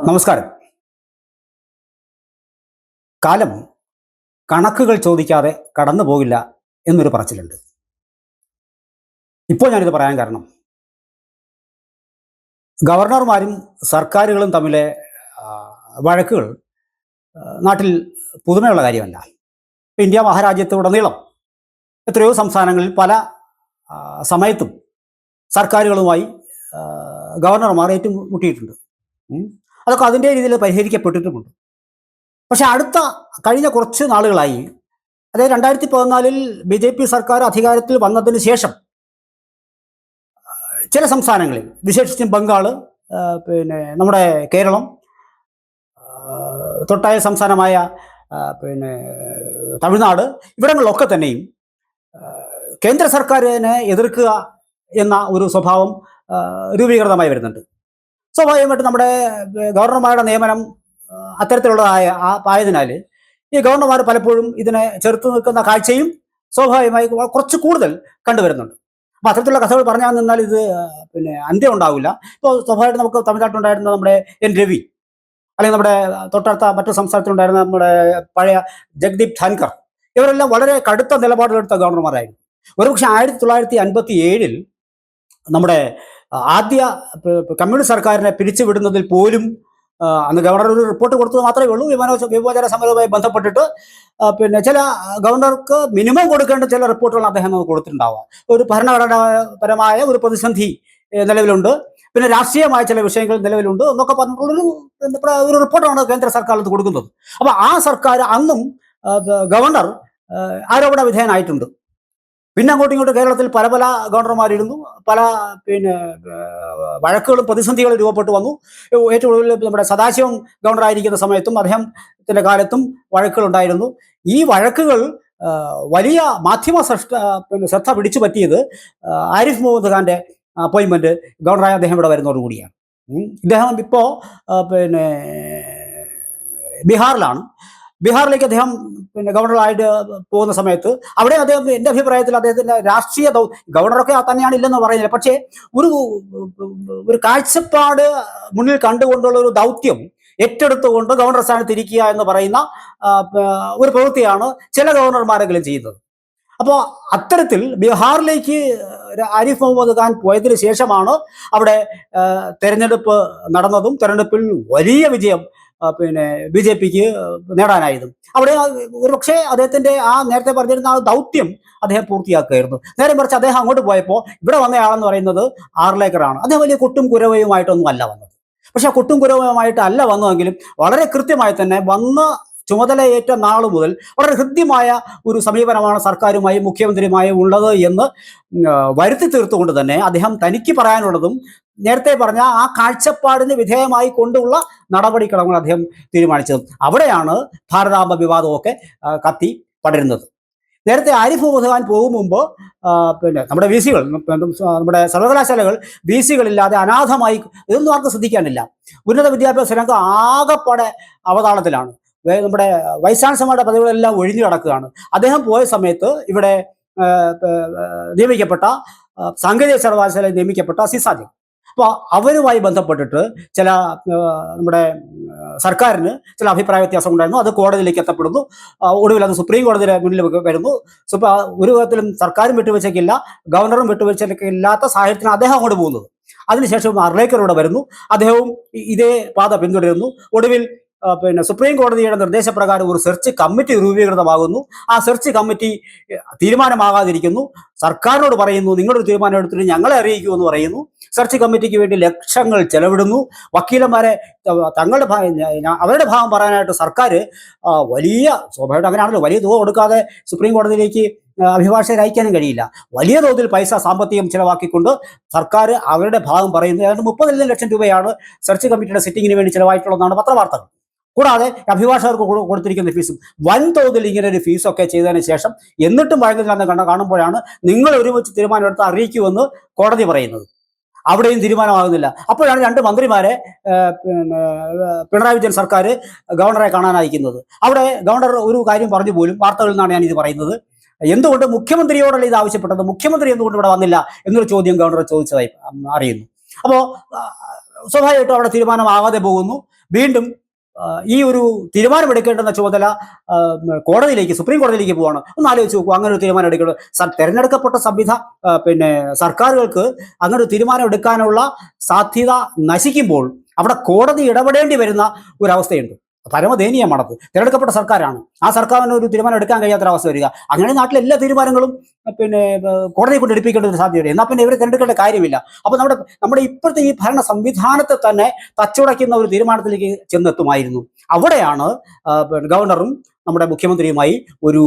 നമസ്കാരം. കാലം കണക്കുകൾ ചോദിക്കാതെ കടന്നു പോകില്ല എന്നൊരു പറച്ചിലുണ്ട്. ഇപ്പോൾ ഞാനിത് പറയാൻ കാരണം ഗവർണർമാരും സർക്കാരുകളും തമ്മിലെ വഴക്കുകൾ നാട്ടിൽ പുതുമയുള്ള കാര്യമല്ല. ഇന്ത്യ മഹാരാജ്യത്തുടനീളം എത്രയോ സംസ്ഥാനങ്ങളിൽ പല സമയത്തും സർക്കാരുകളുമായി ഗവർണർമാർ ഏറ്റുമുട്ടിയിട്ടുണ്ട്. അതൊക്കെ അതിൻ്റെ രീതിയിൽ പരിഹരിക്കപ്പെട്ടിട്ടുമുണ്ട്. പക്ഷെ കഴിഞ്ഞ കുറച്ച് നാളുകളായി, അതായത് 2014 BJP സർക്കാർ അധികാരത്തിൽ വന്നതിന് ശേഷം ചില സംസ്ഥാനങ്ങളിൽ, വിശേഷിച്ചും ബംഗാൾ, നമ്മുടെ കേരളം, തൊട്ടായ സംസ്ഥാനമായ തമിഴ്നാട്, ഇവിടങ്ങളിലൊക്കെ തന്നെയും കേന്ദ്ര സർക്കാരിനെ എതിർക്കുക എന്ന ഒരു സ്വഭാവം രൂപീകൃതമായി വരുന്നുണ്ട്. സ്വാഭാവികമായിട്ട് നമ്മുടെ ഗവർണർമാരുടെ നിയമനം ആയതിനാൽ ഈ ഗവർണർമാർ പലപ്പോഴും ഇതിനെ ചെറുത്തു നിൽക്കുന്ന കാഴ്ചയും സ്വാഭാവികമായി കുറച്ച് കൂടുതൽ കണ്ടുവരുന്നുണ്ട്. അപ്പോൾ അത്തരത്തിലുള്ള കഥകൾ പറഞ്ഞാൽ നിന്നാൽ ഇത് അന്ത്യം ഉണ്ടാവില്ല. ഇപ്പോൾ സ്വാഭാവികമായിട്ട് നമുക്ക് തമിഴ്നാട്ടിലുണ്ടായിരുന്ന നമ്മുടെ എൻ രവി, അല്ലെങ്കിൽ നമ്മുടെ തൊട്ടടുത്ത മറ്റു സംസ്ഥാനത്തിലുണ്ടായിരുന്ന നമ്മുടെ പഴയ ജഗ്ദീപ് ധൻകർ, ഇവരെല്ലാം വളരെ കടുത്ത നിലപാടുകളെടുത്ത ഗവർണർമാരായിരുന്നു. ഒരുപക്ഷെ 1957 നമ്മുടെ ആദ്യ കമ്മ്യൂണിസ്റ്റ് സർക്കാരിനെ പിരിച്ചുവിടുന്നതിൽ പോലും അന്ന് ഗവർണർ ഒരു റിപ്പോർട്ട് കൊടുത്തത് മാത്രമേ ഉള്ളൂ. വിമോചന സമരവുമായി ബന്ധപ്പെട്ടിട്ട് ചില ഗവർണർക്ക് മിനിമം കൊടുക്കേണ്ട ചില റിപ്പോർട്ടുകൾ അദ്ദേഹം കൊടുത്തിട്ടുണ്ടാവുക. ഒരു ഭരണഘടനാപരമായ ഒരു പ്രതിസന്ധി നിലവിലുണ്ട്, പിന്നെ രാഷ്ട്രീയമായ ചില വിഷയങ്ങൾ നിലവിലുണ്ട് എന്നൊക്കെ പറഞ്ഞിട്ടുള്ളൊരു ഒരു റിപ്പോർട്ടാണ് കേന്ദ്ര സർക്കാർ കൊടുക്കുന്നത്. അപ്പോൾ ആ സർക്കാർ അന്നും ഗവർണർ ആരോപണ വിധേയനായിട്ടുണ്ട്. പിന്നെ അങ്ങോട്ടും ഇങ്ങോട്ടും കേരളത്തിൽ പല പല ഗവർണർമാരിരുന്നു, പല വഴക്കുകളും പ്രതിസന്ധികളും രൂപപ്പെട്ടു വന്നു. ഏറ്റവും കൂടുതൽ നമ്മുടെ സദാശിവം ഗവർണറായിരിക്കുന്ന സമയത്തും അദ്ദേഹത്തിൻ്റെ കാലത്തും വഴക്കുകളുണ്ടായിരുന്നു. ഈ വഴക്കുകൾ വലിയ മാധ്യമ ശ്രദ്ധ പിടിച്ചു പറ്റിയത് ആരിഫ് മുഹമ്മദ് ഖാൻ്റെ അപ്പോയിൻമെൻറ്റ് ഗവർണറായ അദ്ദേഹം ഇവിടെ വരുന്നതോടുകൂടിയാണ്. ഇദ്ദേഹം ഇപ്പോൾ ബീഹാറിലേക്ക് അദ്ദേഹം ഗവർണറായിട്ട് പോകുന്ന സമയത്ത് അവിടെ അദ്ദേഹം, എൻ്റെ അഭിപ്രായത്തിൽ അദ്ദേഹത്തിൻ്റെ രാഷ്ട്രീയ ഗവർണറൊക്കെ തന്നെയാണ് ഇല്ലെന്ന് പറയുന്നില്ല, പക്ഷേ ഒരു കാഴ്ചപ്പാട് മുന്നിൽ കണ്ടുകൊണ്ടുള്ള ഒരു ദൗത്യം ഏറ്റെടുത്തുകൊണ്ട് ഗവർണർ സ്ഥാനത്ത് ഇരിക്കുക എന്ന് പറയുന്ന ഒരു പ്രവൃത്തിയാണ് ചില ഗവർണർമാരെങ്കിലും ചെയ്യുന്നത്. അപ്പോൾ അത്തരത്തിൽ ബീഹാറിലേക്ക് ആരിഫ് മുഹമ്മദ് ഖാൻ പോയതിനു ശേഷമാണ് അവിടെ തെരഞ്ഞെടുപ്പ് നടന്നതും തെരഞ്ഞെടുപ്പിൽ വലിയ വിജയം BJPക്ക് നേടാനായതും. അവിടെ ഒരുപക്ഷെ അദ്ദേഹത്തിൻ്റെ നേരത്തെ പറഞ്ഞിരുന്ന ദൗത്യം അദ്ദേഹം പൂർത്തിയാക്കുകയായിരുന്നു. നേരെ മറിച്ച് അദ്ദേഹം അങ്ങോട്ട് പോയപ്പോൾ ഇവിടെ വന്നയാളെന്ന് പറയുന്നത് ആർലേക്കറാണ്. അദ്ദേഹം വലിയ കൊട്ടും കുരവയുമായിട്ടൊന്നും അല്ല വന്നത്. പക്ഷെ കൊട്ടും കുരവയുമായിട്ടല്ല വന്നതെങ്കിലും വളരെ കൃത്യമായി തന്നെ വന്ന ചുമതലയേറ്റ നാൾ മുതൽ വളരെ ഹൃദ്യമായ ഒരു സമീപനമാണ് സർക്കാരുമായും മുഖ്യമന്ത്രിയുമായും ഉള്ളത് എന്ന് വരുത്തി തീർത്തുകൊണ്ട് തന്നെ അദ്ദേഹം തനിക്ക് പറയാനുള്ളതും നേരത്തെ പറഞ്ഞ ആ കാഴ്ചപ്പാടിന് വിധേയമായി കൊണ്ടുള്ള നടപടിക്രമങ്ങൾ അദ്ദേഹം തീരുമാനിച്ചത്. അവിടെയാണ് ഭാരതാംബ വിവാദമൊക്കെ കത്തി പടരുന്നത്. നേരത്തെ ആരിഫ് മുഹമ്മദ് ഖാൻ പോകും മുമ്പ് നമ്മുടെ VC-കൾ, നമ്മുടെ സർവകലാശാലകൾ VC-കളില്ലാതെ അനാഥമായി, ഇതൊന്നും ആർക്കും ശ്രദ്ധിക്കാനില്ല. ഉന്നത വിദ്യാഭ്യാസ രംഗം ആകെപ്പാടെ അവതാളത്തിലാണ്. നമ്മുടെ വൈസ് ചാൻസലർമാരുടെ പദവികളെല്ലാം ഒഴിഞ്ഞു കിടക്കുകയാണ്. അദ്ദേഹം പോയ സമയത്ത് ഇവിടെ നിയമിക്കപ്പെട്ട സാങ്കേതിക സർവകലാശാലയിൽ നിയമിക്കപ്പെട്ട സിസാദ്, അപ്പോൾ അവരുമായി ബന്ധപ്പെട്ടിട്ട് ചില നമ്മുടെ സർക്കാരിന് ചില അഭിപ്രായ വ്യത്യാസം ഉണ്ടായിരുന്നു. അത് കോടതിയിലേക്ക് എത്തപ്പെടുന്നു. ഒടുവിൽ അത് സുപ്രീം കോടതിയുടെ മുന്നിൽ വരുന്നു. ഒരു വിധത്തിലും സർക്കാരും വിട്ടുവീഴ്ചയ്ക്കില്ല, ഗവർണറും വിട്ടുവീഴ്ചയ്ക്കില്ലാത്ത സാഹചര്യത്തിലാണ് അദ്ദേഹം അങ്ങോട്ട് പോകുന്നത്. അതിനുശേഷം അർലേക്കർ ഇവിടെ വരുന്നു. അദ്ദേഹവും ഇതേ പാത പിന്തുടരുന്നു. ഒടുവിൽ സുപ്രീം കോടതിയുടെ നിർദ്ദേശപ്രകാരം ഒരു സെർച്ച് കമ്മിറ്റി രൂപീകൃതമാകുന്നു. ആ സെർച്ച് കമ്മിറ്റി തീരുമാനമാകാതിരിക്കുന്നു. സർക്കാരിനോട് പറയുന്നു, നിങ്ങളൊരു തീരുമാനം എടുത്തിട്ട് ഞങ്ങളെ അറിയിക്കൂ എന്ന് പറയുന്നു. സെർച്ച് കമ്മിറ്റിക്ക് വേണ്ടി ലക്ഷങ്ങൾ ചെലവിടുന്നു. വക്കീലന്മാരെ അവരുടെ ഭാഗം പറയാനായിട്ട് സർക്കാർ വലിയ, സ്വാഭാവികമായിട്ട് അങ്ങനെയാണല്ലോ, വലിയ തുക കൊടുക്കാതെ സുപ്രീം കോടതിയിലേക്ക് അഭിഭാഷകരെ അയക്കാനും കഴിയില്ല. വലിയ തോതിൽ പൈസ സാമ്പത്തികം ചിലവാക്കിക്കൊണ്ട് സർക്കാർ അവരുടെ ഭാഗം പറയുന്നു. ഏതാണ്ട് 30 ലക്ഷം രൂപയാണ് സെർച്ച് കമ്മിറ്റിയുടെ സിറ്റിങ്ങിന് വേണ്ടി ചിലവായിട്ടുള്ളതാണ് പത്രവാർത്തകൾ. കൂടാതെ അഭിഭാഷകർക്ക് കൊടുത്തിരിക്കുന്ന ഫീസും വൻതോതിൽ ഇങ്ങനെ ഒരു ഫീസൊക്കെ ചെയ്തതിന് ശേഷം എന്നിട്ടും വഴങ്ങുന്നില്ലെന്ന് കാണുമ്പോഴാണ് നിങ്ങൾ ഒരുമിച്ച് തീരുമാനമെടുത്ത് അറിയിക്കുമെന്ന് കോടതി പറയുന്നത്. അവിടെയും തീരുമാനമാകുന്നില്ല. അപ്പോഴാണ് 2 മന്ത്രിമാരെ പിണറായി വിജയൻ സർക്കാർ ഗവർണറെ കാണാൻ അയക്കുന്നത്. അവിടെ ഗവർണർ ഒരു കാര്യം പറഞ്ഞു പോലും, വാർത്തകളിൽ നിന്നാണ് ഞാനിത് പറയുന്നത്, എന്തുകൊണ്ട് മുഖ്യമന്ത്രിയോടല്ല ഇത് ആവശ്യപ്പെട്ടത്, മുഖ്യമന്ത്രി എന്തുകൊണ്ട് ഇവിടെ വന്നില്ല എന്നൊരു ചോദ്യം ഗവർണർ ചോദിച്ചതായി അറിയുന്നു. അപ്പോൾ സ്വാഭാവികമായിട്ടും അവിടെ തീരുമാനമാകാതെ പോകുന്നു. വീണ്ടും ഈ ഒരു തീരുമാനമെടുക്കേണ്ടുന്ന ചുമതല കോടതിയിലേക്ക്, സുപ്രീം കോടതിയിലേക്ക് പോവാണ്. ഒന്ന് ആലോചിച്ച് നോക്കൂ, അങ്ങനെ ഒരു തീരുമാനം എടുക്കുന്നത് തെരഞ്ഞെടുക്കപ്പെട്ട പിന്നെ സർക്കാരുകൾക്ക് അങ്ങനെ ഒരു തീരുമാനം എടുക്കാനുള്ള സാധ്യത നശിക്കുമ്പോൾ അവിടെ കോടതി ഇടപെടേണ്ടി വരുന്ന ഒരവസ്ഥയുണ്ട്. പരമദയനീയമാണത്. തിരഞ്ഞെടുക്കപ്പെട്ട സർക്കാരാണ്, ആ സർക്കാരിന് ഒരു തീരുമാനം എടുക്കാൻ കഴിയാത്തൊരവസ്ഥ വരിക. അങ്ങനെ നാട്ടിലെ എല്ലാ തീരുമാനങ്ങളും പിന്നെ കോടതിയെ കൊണ്ട് എടുപ്പിക്കേണ്ട ഒരു സാധ്യതയുണ്ട്. എന്നാൽ പിന്നെ ഇവരെ തിരഞ്ഞെടുക്കേണ്ട കാര്യമില്ല. അപ്പൊ നമ്മുടെ ഇപ്പോഴത്തെ ഈ ഭരണ സംവിധാനത്തെ തന്നെ തച്ചുടയ്ക്കുന്ന ഒരു തീരുമാനത്തിലേക്ക് ചെന്നെത്തുമായിരുന്നു. അവിടെയാണ് ഗവർണറും നമ്മുടെ മുഖ്യമന്ത്രിയുമായി ഒരു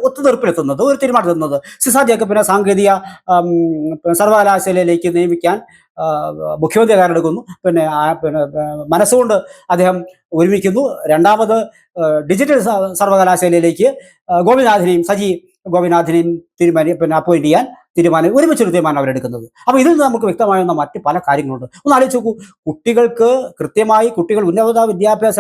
ഒത്തുതീർപ്പിലെത്തുന്നത്, ഒരു തീരുമാനമെത്തുന്നത്. സിസാർ ജേക്കബിനെ സാങ്കേതിക സർവകലാശാലയിലേക്ക് നിയമിക്കാൻ മുഖ്യമന്ത്രി തയ്യാറെടുക്കുന്നു. പിന്നെ മനസ്സുകൊണ്ട് അദ്ദേഹം ഒരുമിക്കുന്നു. രണ്ടാമത് ഡിജിറ്റൽ സർവകലാശാലയിലേക്ക് സജി ഗോപിനാഥിനെയും അപ്പോയിന്റ് ചെയ്യാൻ ഒരുമിച്ചൊരു തീരുമാനം അവരെടുക്കുന്നത്. അപ്പൊ ഇതിൽ നിന്ന് നമുക്ക് വ്യക്തമാകുന്ന മറ്റ് പല കാര്യങ്ങളുണ്ട്. ഒന്ന് ആലോചിച്ച് നോക്കൂ, കുട്ടികൾക്ക് കൃത്യമായി ഉന്നത വിദ്യാഭ്യാസ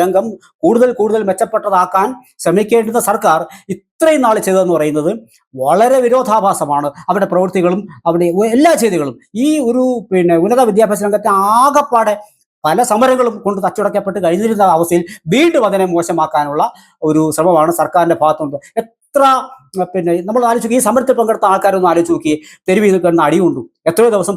രംഗം കൂടുതൽ മെച്ചപ്പെട്ടതാക്കാൻ ശ്രമിക്കേണ്ടുന്ന സർക്കാർ ഇത്രയും നാൾ ചെയ്തതെന്ന് പറയുന്നത് വളരെ വിരോധാഭാസമാണ്. അവരുടെ പ്രവൃത്തികളും അവരുടെ എല്ലാ ചെയ്തികളും ഈ ഒരു ഉന്നത വിദ്യാഭ്യാസ രംഗത്തെ ആകപ്പാടെ പല സമരങ്ങളും കൊണ്ട് തച്ചുടക്കപ്പെട്ട് കഴിഞ്ഞിരുന്ന അവസ്ഥയിൽ വീണ്ടും അതിനെ മോശമാക്കാനുള്ള ഒരു ശ്രമമാണ് സർക്കാരിന്റെ ഭാഗത്തുണ്ട്. എത്ര നമ്മൾ ആലോചിച്ച് ഈ സമരത്തിൽ പങ്കെടുത്ത ആൾക്കാരൊന്നും ആലോചിച്ച് നോക്കി, തെരുവിൽ കിടന്ന അടിയുണ്ടു, എത്രയോ ദിവസം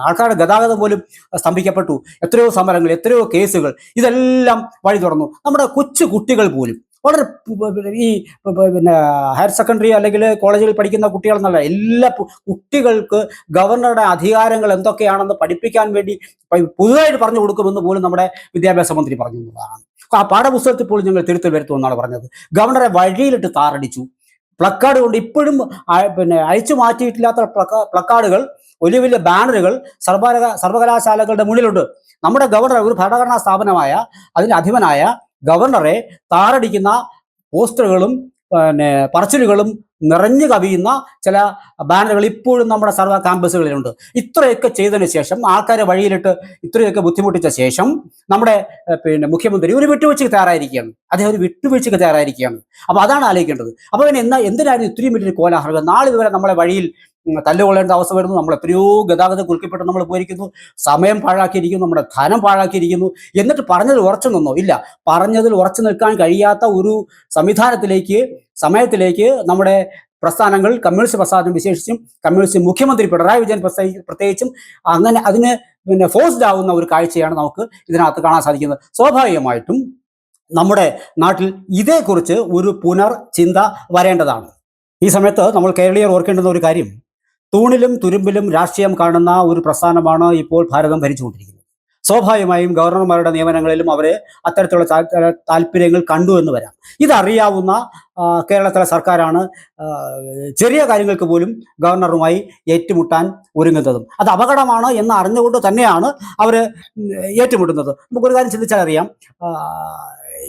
ആൾക്കാരുടെ ഗതാഗതം പോലും സ്തംഭിക്കപ്പെട്ടു, എത്രയോ സമരങ്ങൾ, എത്രയോ കേസുകൾ, ഇതെല്ലാം വഴി തുറന്നു. നമ്മുടെ കൊച്ചു കുട്ടികൾ പോലും വളരെ ഈ ഹയർ സെക്കൻഡറി അല്ലെങ്കിൽ കോളേജിൽ പഠിക്കുന്ന കുട്ടികളെന്നല്ല, എല്ലാ കുട്ടികൾക്ക് ഗവർണറുടെ അധികാരങ്ങൾ എന്തൊക്കെയാണെന്ന് പഠിപ്പിക്കാൻ വേണ്ടി പുതുതായിട്ട് പറഞ്ഞു കൊടുക്കുമെന്ന് പോലും നമ്മുടെ വിദ്യാഭ്യാസ മന്ത്രി പറഞ്ഞു എന്നതാണ്. ആ പാഠപുസ്തകത്തിൽ പോലും ഞങ്ങൾ തിരുത്തൽ വരുത്തുമെന്നാണ് പറഞ്ഞത്. ഗവർണറെ വഴിയിലിട്ട് താറടിച്ചു. പ്ലക്കാർഡ് കൊണ്ട് ഇപ്പോഴും അഴിച്ചു മാറ്റിയിട്ടില്ലാത്ത പ്ലക്കാർഡുകൾ, വലിയ വലിയ ബാനറുകൾ സർവകലാശാലകളുടെ മുന്നിലുണ്ട്. നമ്മുടെ ഗവർണർ, ഒരു ഭരണഘടനാ സ്ഥാപനമായ അതിൻ്റെ അധിപനായ ഗവർണറെ താറടിക്കുന്ന പോസ്റ്ററുകളും പറച്ചിലുകളും നിറഞ്ഞു കവിയുന്ന ചില ബാനറുകൾ ഇപ്പോഴും നമ്മുടെ സർവ്വ ക്യാമ്പസുകളിലുണ്ട്. ഇത്രയൊക്കെ ചെയ്തതിനു ശേഷം, ആൾക്കാരെ വഴിയിലിട്ട് ഇത്രയൊക്കെ ബുദ്ധിമുട്ടിച്ച ശേഷം നമ്മുടെ മുഖ്യമന്ത്രി ഒരു വിട്ടുവീഴ്ചയ്ക്ക് തയ്യാറായിരിക്കുകയാണ്. അദ്ദേഹം ഒരു വിട്ടുവീഴ്ചയ്ക്ക് തയ്യാറായിരിക്കുകയാണ്. അപ്പൊ അതാണ് ആലോചിക്കേണ്ടത്. അപ്പൊ പിന്നെ എന്തിനായിരുന്നു ഇത്രയും വലിയൊരു കോലാഹലം? നാളിതുവരെ നമ്മളെ വഴിയിൽ തല്ലുകൊള്ളേണ്ട അവസ്ഥ വരുന്നു. നമ്മൾ എത്രയോ ഗതാഗതം കുലുക്കിപ്പെട്ട് നമ്മൾ പോയിരിക്കുന്നു, സമയം പാഴാക്കിയിരിക്കുന്നു, നമ്മുടെ ധനം പാഴാക്കിയിരിക്കുന്നു. എന്നിട്ട് പറഞ്ഞതിൽ ഉറച്ചു നിന്നോ? ഇല്ല. പറഞ്ഞതിൽ ഉറച്ചു നിൽക്കാൻ കഴിയാത്ത ഒരു സമയത്തിലേക്ക് നമ്മുടെ പ്രസ്ഥാനങ്ങൾ, കമ്മ്യൂണിസ്റ്റ് പ്രസ്ഥാനം വിശേഷിച്ചും കമ്മ്യൂണിസ്റ്റ് മുഖ്യമന്ത്രി പിണറായി വിജയൻ പ്രത്യേകിച്ചും അങ്ങനെ അതിന് ഫോഴ്സ്ഡ് ആവുന്ന ഒരു കാഴ്ചയാണ് നമുക്ക് ഇതിനകത്ത് കാണാൻ സാധിക്കുന്നത്. സ്വാഭാവികമായിട്ടും നമ്മുടെ നാട്ടിൽ ഇതേക്കുറിച്ച് ഒരു ചിന്ത വരേണ്ടതാണ്. ഈ സമയത്ത് നമ്മൾ കേരളീയർ ഓർക്കേണ്ടുന്ന ഒരു കാര്യം, തൂണിലും തുരുമ്പിലും രാഷ്ട്രീയം കാണുന്ന ഒരു പ്രസ്ഥാനമാണ് ഇപ്പോൾ ഭാരതം ഭരിച്ചുകൊണ്ടിരിക്കുന്നത്. സ്വാഭാവികമായും ഗവർണർമാരുടെ നിയമനങ്ങളിലും അവരെ അത്തരത്തിലുള്ള താല്പര്യങ്ങൾ കണ്ടു എന്ന് വരാം. ഇതറിയാവുന്ന കേരളത്തിലെ സർക്കാരാണ് ചെറിയ കാര്യങ്ങൾക്ക് പോലും ഗവർണറുമായി ഏറ്റുമുട്ടാൻ ഒരുങ്ങുന്നതും. അത് അപകടമാണ് എന്ന് അറിഞ്ഞുകൊണ്ട് തന്നെയാണ് അവർ ഏറ്റുമുട്ടുന്നത്. നമുക്കൊരു കാര്യം ചിന്തിച്ചാൽ അറിയാം,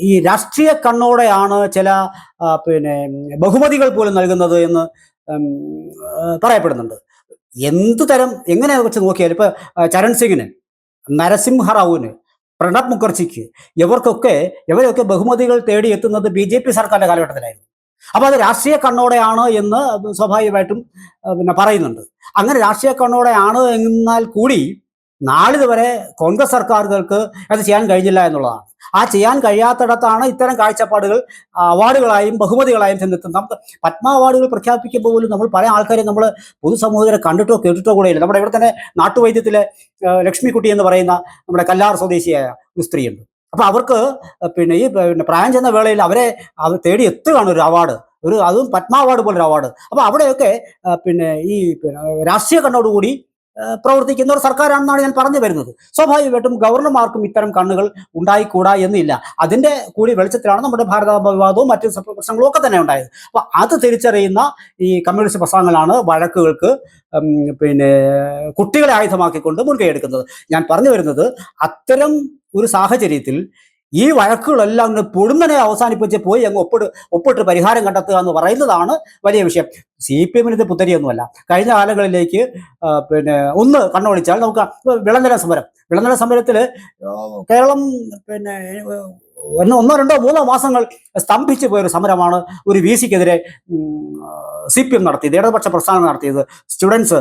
ഈ രാഷ്ട്രീയ കണ്ണോടെയാണ് ചില ബഹുമതികൾ പോലും നൽകുന്നത് എന്ന് പറയപ്പെടുന്നുണ്ട്. എങ്ങനെ വെച്ച് നോക്കിയാൽ ഇപ്പൊ ചരൺ സിംഗിന്, നരസിംഹ റാവുവിന്, പ്രണബ് മുഖർജിക്ക്, ഇവരൊക്കെ ബഹുമതികൾ തേടി എത്തുന്നത് BJP സർക്കാരിന്റെ കാലഘട്ടത്തിലായിരുന്നു. അപ്പൊ അത് രാഷ്ട്രീയ കണ്ണോടെയാണ് എന്ന് സ്വാഭാവികമായിട്ടും പറയുന്നുണ്ട്. അങ്ങനെ രാഷ്ട്രീയ കണ്ണോടെയാണ് എന്നാൽ കൂടി നാളിതുവരെ കോൺഗ്രസ് സർക്കാരുകൾക്ക് അത് ചെയ്യാൻ കഴിഞ്ഞില്ല എന്നുള്ളതാണ്. ആ ചെയ്യാൻ കഴിയാത്തിടത്താണ് ഇത്തരം കാഴ്ചപ്പാടുകൾ അവാർഡുകളായും ബഹുമതികളായും ചെന്നെത്തുന്നത്. നമുക്ക് പത്മ അവാർഡുകൾ പ്രഖ്യാപിക്കുമ്പോൾ പോലും നമ്മൾ പല ആൾക്കാരെയും നമ്മൾ പൊതുസമൂഹത്തിനെ കണ്ടിട്ടോ കേട്ടിട്ടോ കൂടെയില്ല. നമ്മുടെ ഇവിടെ തന്നെ നാട്ടുവൈദ്യത്തിലെ ലക്ഷ്മിക്കുട്ടി എന്ന് പറയുന്ന നമ്മുടെ കല്ലാർ സ്വദേശിയായ ഒരു സ്ത്രീയുണ്ട്. അപ്പൊ അവർക്ക് ഈ പ്രായം ചെന്ന വേളയിൽ അവരെ തേടി എത്തുകയാണ് ഒരു അവാർഡ്, അതും പത്മ അവാർഡ് പോലൊരു അവാർഡ്. അപ്പൊ അവിടെയൊക്കെ ഈ രാഷ്ട്രീയ കണ്ണോടുകൂടി പ്രവർത്തിക്കുന്ന ഒരു സർക്കാരാണെന്നാണ് ഞാൻ പറഞ്ഞു വരുന്നത്. സ്വാഭാവികമായിട്ടും ഗവർണർമാർക്കും ഇത്തരം കണ്ണുകൾ ഉണ്ടായിക്കൂടാ എന്നില്ല. അതിന്റെ കൂടി വെളിച്ചത്തിലാണ് നമ്മുടെ ഭാരതാംബ വിവാദവും മറ്റു പ്രശ്നങ്ങളും ഒക്കെ തന്നെ ഉണ്ടായത്. അപ്പൊ അത് തിരിച്ചറിയുന്ന ഈ കമ്മ്യൂണിസ്റ്റ് പ്രസ്ഥാനങ്ങളാണ് വഴക്കുകൾക്ക് കുട്ടികളെ ആയുധമാക്കിക്കൊണ്ട് മുൻകൈ എടുക്കുന്നത്. ഞാൻ പറഞ്ഞു വരുന്നത്, അത്തരം ഒരു സാഹചര്യത്തിൽ ഈ വഴക്കുകളെല്ലാം പൊടുന്നനെ അവസാനിപ്പിച്ച് പോയി അങ്ങ് ഒപ്പിട്ട് പരിഹാരം കണ്ടെത്തുക എന്ന് പറയുന്നതാണ് വലിയ വിഷയം. CPM ഇത് പുത്തരിയൊന്നുമല്ല. കഴിഞ്ഞ കാലങ്ങളിലേക്ക് ഒന്ന് കണ്ണോടിച്ചാൽ നമുക്ക് വിളനില സമരത്തിൽ കേരളം ഒന്നോ രണ്ടോ മൂന്നോ മാസങ്ങൾ സ്തംഭിച്ചു പോയൊരു സമരമാണ് ഒരു വി സിക്കെതിരെ CPM നടത്തിയത്, ഇടതുപക്ഷ പ്രസ്ഥാനം നടത്തിയത്, സ്റ്റുഡൻസ്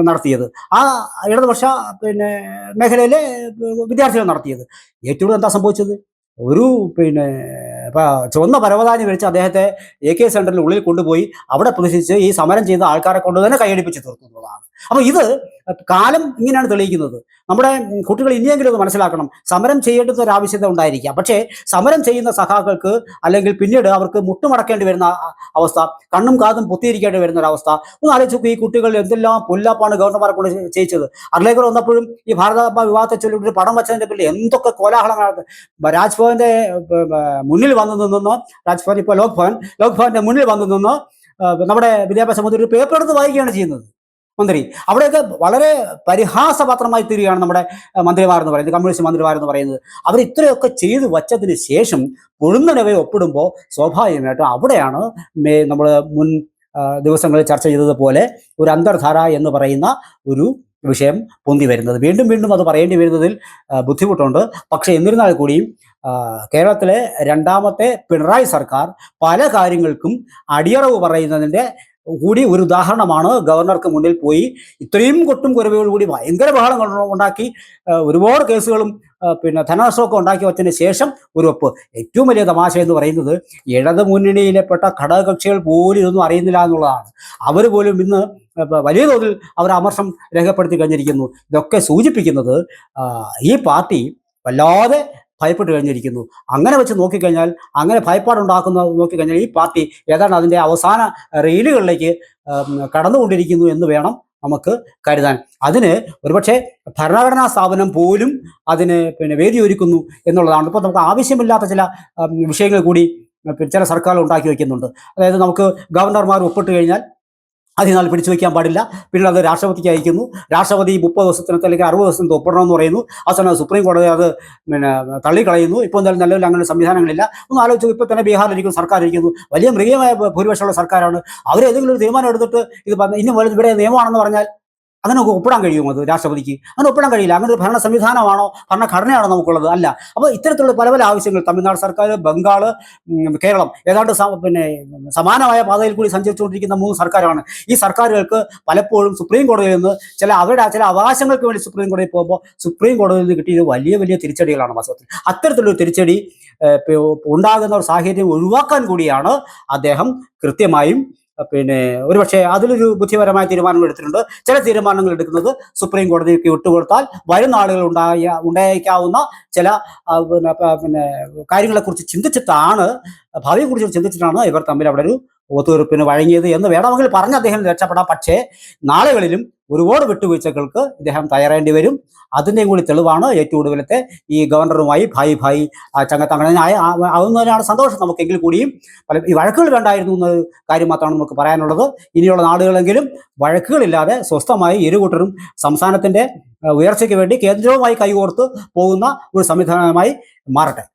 നടത്തിയത്, ആ ഇടതുപക്ഷ പിന്നെ മേഖലയിലെ വിദ്യാർത്ഥികൾ നടത്തിയത്. ഏറ്റവും എന്താ സംഭവിച്ചത്? ഒരു പിന്നെ ചുവന്ന പരവതാനി വിളിച്ച് അദ്ദേഹത്തെ AK സെന്ററിൽ ഉള്ളിൽ കൊണ്ടുപോയി അവിടെ പ്രതിഷ്ഠിച്ച് ഈ സമരം ചെയ്ത ആൾക്കാരെ കൊണ്ട് തന്നെ കൈയടിപ്പിച്ച് തീർത്തു എന്നുള്ളതാണ്. അപ്പോൾ ഇത് കാലം ഇങ്ങനെയാണ് തെളിയിക്കുന്നത്. നമ്മുടെ കുട്ടികൾ ഇനിയെങ്കിലും ഇത് മനസ്സിലാക്കണം. സമരം ചെയ്യേണ്ടുന്ന ഒരു ആവശ്യത ഉണ്ടായിരിക്കാം, പക്ഷേ സമരം ചെയ്യുന്ന സഖാക്കൾക്ക് അല്ലെങ്കിൽ പിന്നീട് അവർക്ക് മുട്ടുമടക്കേണ്ടി വരുന്ന അവസ്ഥ, കണ്ണും കാതും പൊത്തിയിരിക്കേണ്ടി വരുന്ന ഒരു അവസ്ഥ ഒന്ന് ആലോചിച്ച് നോക്കൂ. ഈ കുട്ടികൾ എന്തെല്ലാം പൊല്ലാപ്പാണ് ഗവർണർമാരെ കൊണ്ട് ചെയ്യിച്ചത്. അർലേക്കർ വന്നപ്പോഴും ഈ ഭാരതാത്മ വിവാദത്തെ ചൊല്ലി ഒരു പടം വെച്ചതിന്റെ പേരിൽ എന്തൊക്കെ കോലാഹലങ്ങളാണ്. രാജ്ഭവന്റെ മുന്നിൽ വന്നു നിന്നോ, രാജ്ഭവൻ ഇപ്പോൾ ലോക്ഭവന്റെ മുന്നിൽ വന്നു നിന്നോ നമ്മുടെ വിദ്യാഭ്യാസ മന്ത്രി ഒരു പേപ്പർ എടുത്ത് വായിക്കുകയാണ് ചെയ്യുന്നത്. മന്ത്രി അവിടെയൊക്കെ വളരെ പരിഹാസപാത്രമായി തീരുകയാണ് നമ്മുടെ മന്ത്രിമാരെന്ന് പറയുന്നത്, കമ്മ്യൂണിസ്റ്റ് മന്ത്രിമാരെന്ന് പറയുന്നത്. അവർ ഇത്രയൊക്കെ ചെയ്തു വച്ചതിന് ശേഷം പൊഴുന്നനവെ ഒപ്പിടുമ്പോൾ സ്വാഭാവികമായിട്ടും അവിടെയാണ് നമ്മൾ മുൻ ദിവസങ്ങളിൽ ചർച്ച ചെയ്തതുപോലെ ഒരു അന്തർധാര എന്ന് പറയുന്ന ഒരു വിഷയം പൊന്തി വരുന്നത്. വീണ്ടും വീണ്ടും അത് പറയേണ്ടി വരുന്നതിൽ ബുദ്ധിമുട്ടുണ്ട്. പക്ഷേ എന്നിരുന്നാൽ കൂടിയും കേരളത്തിലെ രണ്ടാമത്തെ പിണറായി സർക്കാർ പല കാര്യങ്ങൾക്കും അടിയറവ് പറയുന്നതിൻ്റെ കൂടി ഒരു ഉദാഹരണമാണ്. ഗവർണർക്ക് മുന്നിൽ പോയി ഇത്രയും കൊട്ടും കുരവയോടുകൂടി ഭയങ്കര ബഹളങ്ങൾ ഉണ്ടാക്കി ഒരുപാട് കേസുകളും പിന്നെ ധനനഷ്ടമൊക്കെ ഉണ്ടാക്കി വച്ചതിന് ശേഷം ഒരു ഒപ്പ്. ഏറ്റവും വലിയ തമാശ എന്ന് പറയുന്നത് ഇടത് മുന്നണിയിലെപ്പെട്ട ഘടകകക്ഷികൾ പോലും ഇതൊന്നും അറിയുന്നില്ല എന്നുള്ളതാണ്. അവർ പോലും ഇന്ന് വലിയ തോതിൽ അവർ അമർഷം രേഖപ്പെടുത്തി കഴിഞ്ഞിരിക്കുന്നു. ഇതൊക്കെ സൂചിപ്പിക്കുന്നത് ഈ പാർട്ടി വല്ലാതെ ഭയപ്പെട്ട് കഴിഞ്ഞിരിക്കുന്നു. അങ്ങനെ വെച്ച് നോക്കിക്കഴിഞ്ഞാൽ, അങ്ങനെ ഭയപ്പാടുണ്ടാക്കുന്ന നോക്കിക്കഴിഞ്ഞാൽ ഈ പാർട്ടി ഏതാണ്ട് അതിൻ്റെ അവസാന റെയിലുകളിലേക്ക് കടന്നുകൊണ്ടിരിക്കുന്നു എന്ന് വേണം നമുക്ക് കരുതാൻ. അതിന് ഒരുപക്ഷെ ഭരണഘടനാ സ്ഥാപനം പോലും അതിന് പിന്നെ വേദിയൊരുക്കുന്നു എന്നുള്ളതാണ്. ഇപ്പോൾ നമുക്ക് ആവശ്യമില്ലാത്ത ചില വിഷയങ്ങൾ കൂടി ചില സർക്കാരുകൾ ഉണ്ടാക്കി വയ്ക്കുന്നുണ്ട്. അതായത് നമുക്ക് ഗവർണർമാർ ഒപ്പിട്ട് കഴിഞ്ഞാൽ അതിനാൾ പിടിച്ചു വയ്ക്കാൻ പാടില്ല, പിന്നീട് അത് രാഷ്ട്രപതിക്ക് അയക്കുന്നു. രാഷ്ട്രപതി 30 ദിവസത്തിനകത്ത് അല്ലെങ്കിൽ 60 ദിവസത്തിന് ഒപ്പിടണമെന്ന് പറയുന്നു. അവസാനം സുപ്രീം കോടതി അത് പിന്നെ തള്ളിക്കളയുന്നു. ഇപ്പോൾ എന്തായാലും നിലവിൽ അങ്ങനെ സംവിധാനങ്ങളില്ല. ഒന്ന് ആലോചിച്ചു, ഇപ്പോൾ തന്നെ ബീഹാറിലിരിക്കുന്നു, സർക്കാർ ഇരിക്കുന്നു, വലിയ മൃഗീയമായ ഭൂരിപക്ഷമുള്ള സർക്കാരാണ്. അവരേതെങ്കിലും ഒരു തീരുമാനം എടുത്തിട്ട് ഇത് ഇനി മുതൽ ഇവിടെ നിയമമാണെന്ന് പറഞ്ഞാൽ അങ്ങനെ ഒപ്പിടാൻ കഴിയുമോ? അത് രാഷ്ട്രപതിക്ക് അങ്ങനെ ഒപ്പിടാൻ കഴിയില്ല. അങ്ങനെ ഒരു ഭരണ സംവിധാനമാണോ ഭരണഘടനയാണോ നമുക്കുള്ളത്? അല്ല. അപ്പോൾ ഇത്തരത്തിലുള്ള പല പല ആവശ്യങ്ങൾ തമിഴ്നാട് സർക്കാർ, ബംഗാൾ, കേരളം ഏതാണ്ട് പിന്നെ സമാനമായ പാതയിൽ കൂടി സഞ്ചരിച്ചുകൊണ്ടിരിക്കുന്ന 3 സർക്കാരാണ്. ഈ സർക്കാരുകൾക്ക് പലപ്പോഴും സുപ്രീം കോടതിയിൽ നിന്ന് അവരുടെ ചില അവകാശങ്ങൾക്ക് വേണ്ടി സുപ്രീം കോടതിയിൽ പോകുമ്പോൾ സുപ്രീം കോടതിയിൽ നിന്ന് കിട്ടിയത് വലിയ വലിയ തിരിച്ചടികളാണ് വാസ്തവത്തിൽ. അത്തരത്തിലൊരു തിരിച്ചടി ഉണ്ടാകുന്ന ഒരു സാഹചര്യം ഒഴിവാക്കാൻ കൂടിയാണ് അദ്ദേഹം കൃത്യമായും പിന്നെ ഒരുപക്ഷെ അതിലൊരു ബുദ്ധിപരമായ തീരുമാനങ്ങൾ എടുത്തിട്ടുണ്ട്. ചില തീരുമാനങ്ങൾ എടുക്കുന്നത് സുപ്രീം കോടതിക്ക് വിട്ടുകൊടുത്താൽ വരും നാളുകൾ ഉണ്ടായേക്കാവുന്ന ചില പിന്നെ കാര്യങ്ങളെക്കുറിച്ച് ചിന്തിച്ചിട്ടാണ്, ഭാവിയെക്കുറിച്ച് ചിന്തിച്ചിട്ടാണ് ഇവർ തമ്മിൽ അവിടെ ഒരു ഒത്തുതീർപ്പിന് വഴങ്ങിയത് എന്ന് വേണമെങ്കിൽ പറഞ്ഞ് അദ്ദേഹം രക്ഷപ്പെടാം. പക്ഷേ നാളുകളിലും ഒരുപാട് വിട്ടുവീഴ്ചകൾക്ക് ഇദ്ദേഹം തയ്യാറേണ്ടി വരും. അതിൻ്റെയും കൂടി തെളിവാണ് ഏറ്റവും ഒടുവിലത്തെ ഈ ഗവർണറുമായി ഭായി ചങ്ങത്തങ്ങനെ ആവുന്നതിനാണ് സന്തോഷം നമുക്കെങ്കിൽ കൂടിയും. ഈ വഴക്കുകൾ വേണ്ടായിരുന്നു എന്ന കാര്യം മാത്രമാണ് നമുക്ക് പറയാനുള്ളത്. ഇനിയുള്ള നാടുകളെങ്കിലും വഴക്കുകളില്ലാതെ സ്വസ്ഥമായി ഇരുകൂട്ടരും സംസ്ഥാനത്തിൻ്റെ ഉയർച്ചയ്ക്ക് വേണ്ടി കേന്ദ്രവുമായി കൈകോർത്ത് പോകുന്ന ഒരു സംവിധാനമായി മാറട്ടെ.